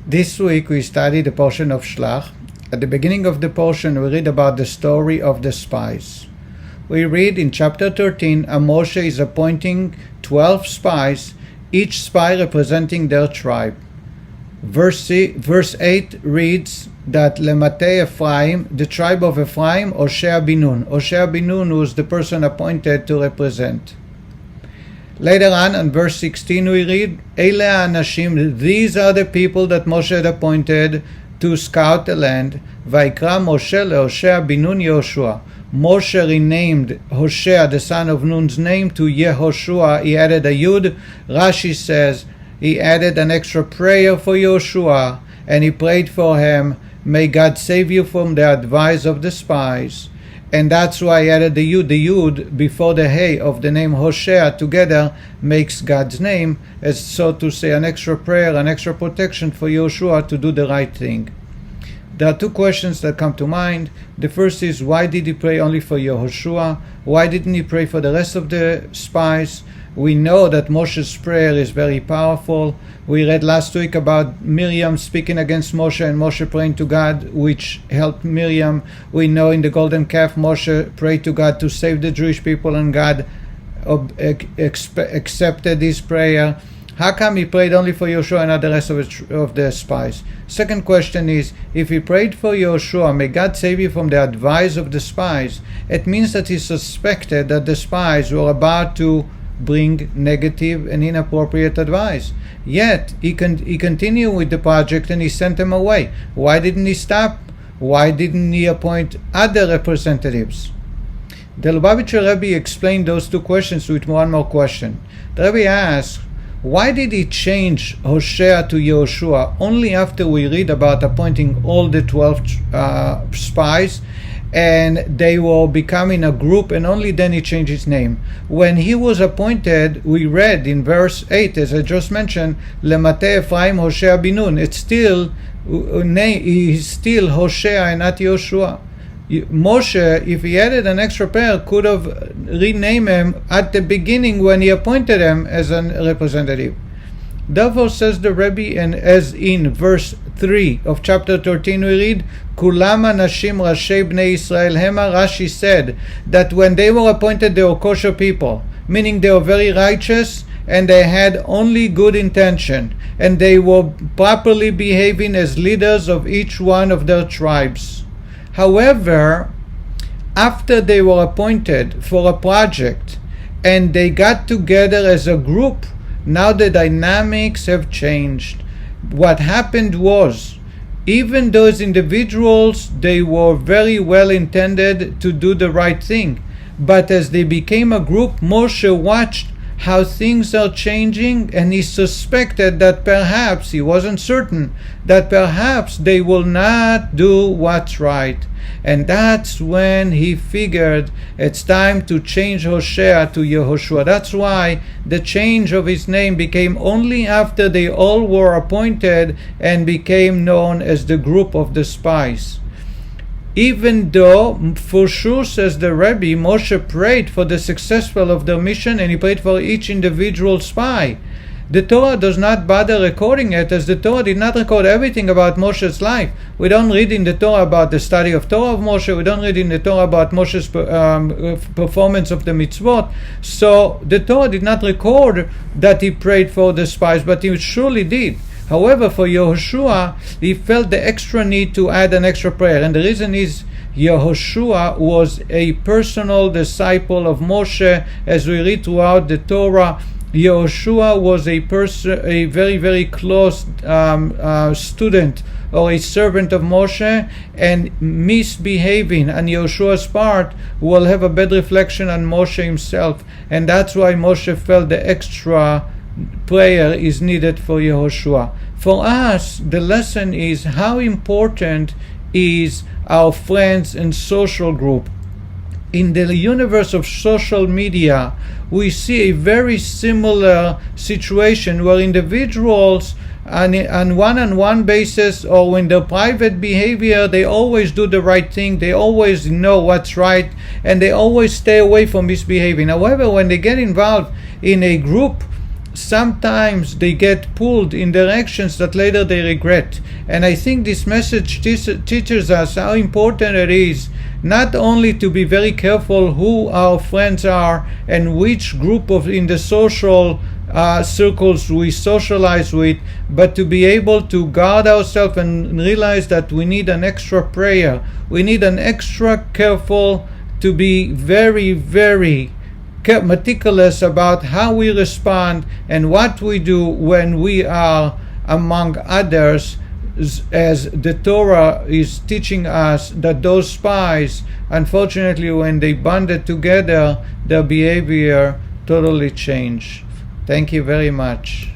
This week we studied a portion of Shlach. At the beginning of the portion we read about the story of the spies. We read in chapter 13 how Moshe is appointing 12 spies, each spy representing their tribe. Verse 8 reads that Manatee Ephraim, the tribe of Ephraim, Hoshea bin Nun. Hoshea bin Nun was the person appointed to represent. Later on, in verse 16, we read, Eile Anashim, these are the people that Moshe had appointed to scout the land. Vaikra Moshe leHoshea bin Nun Yehoshua. Moshe renamed Hoshea, the son of Nun's name, to Yehoshua. He added a Yud. Rashi says he added an extra prayer for Yehoshua, and he prayed for him, may God save you from the advice of the spies. And that's why I added the Yud. The Yud before the Hey of the name Hoshea together makes God's name, as so to say an extra prayer, an extra protection for Yehoshua to do the right thing. There are two questions that come to mind. The first is, why did he pray only for Yehoshua? Why didn't he pray for the rest of the spies? We know that Moshe's prayer is very powerful. We read last week about Miriam speaking against Moshe and Moshe praying to God, which helped Miriam. We know in the golden calf Moshe prayed to God to save the Jewish people, and God accepted his prayer. How come he prayed only for Yehoshua and not the rest of the spies? Second question is, if he prayed for Yehoshua, may God save you from the advice of the spies, it means that he suspected that the spies were about to bring negative and inappropriate advice. Yet he continued with the project and he sent them away. Why didn't he stop? Why didn't he appoint other representatives? The Lubavitch Rebbe explained those two questions with one more question. The Rebbe asked, why did he change Hoshea to Yehoshua only after we read about appointing all the 12 spies, and they were becoming a group, and only then he changed his name? When he was appointed, we read in verse 8, as I just mentioned, Manatee Ephraim Hoshea bin Nun. He's still Hoshea and not Yehoshua. Moshe, if he added an extra pair, could have renamed him at the beginning when he appointed him as a representative. Therefore, says the Rebbe, and as in verse 3 of chapter 13 we read, Kulam Anashim Rashei Bnei Israel Hema. Rashi said that when they were appointed, they were kosher people, meaning they were very righteous and they had only good intention, and they were properly behaving as leaders of each one of their tribes. However, after they were appointed for a project and they got together as a group, now the dynamics have changed. What happened was, even those individuals, they were very well intended to do the right thing, but as they became a group, Moshe watched how things are changing, and he suspected that perhaps, he wasn't certain, that perhaps they will not do what's right. And that's when he figured it's time to change Hoshea to Yehoshua. That's why the change of his name became only after they all were appointed and became known as the group of the spies. Even though, for sure, says the Rebbe, Moshe prayed for the successful of their mission and he prayed for each individual spy. The Torah does not bother recording it, as the Torah did not record everything about Moshe's life. We don't read in the Torah about the study of Torah of Moshe. We don't read in the Torah about Moshe's performance of the mitzvot. So the Torah did not record that he prayed for the spies, but he surely did. However, for Yehoshua, he felt the extra need to add an extra prayer. And the reason is, Yehoshua was a personal disciple of Moshe. As we read throughout the Torah, Yehoshua was a very, very close student or a servant of Moshe, and misbehaving on Yehoshua's part will have a bad reflection on Moshe himself. And that's why Moshe felt the extra prayer is needed for Yehoshua. For us, the lesson is how important is our friends and social group. In the universe of social media, we see a very similar situation where individuals on one-on-one basis, or in their private behavior, they always do the right thing, they always know what's right, and they always stay away from misbehaving. However, when they get involved in a group, sometimes they get pulled in directions that later they regret. And I think this message teaches us how important it is not only to be very careful who our friends are and which group in the social circles we socialize with, but to be able to guard ourselves and realize that we need an extra prayer. We need an extra careful to be very, very meticulous about how we respond and what we do when we are among others, as the Torah is teaching us that those spies, unfortunately, when they bonded together, their behavior totally changed. Thank you very much.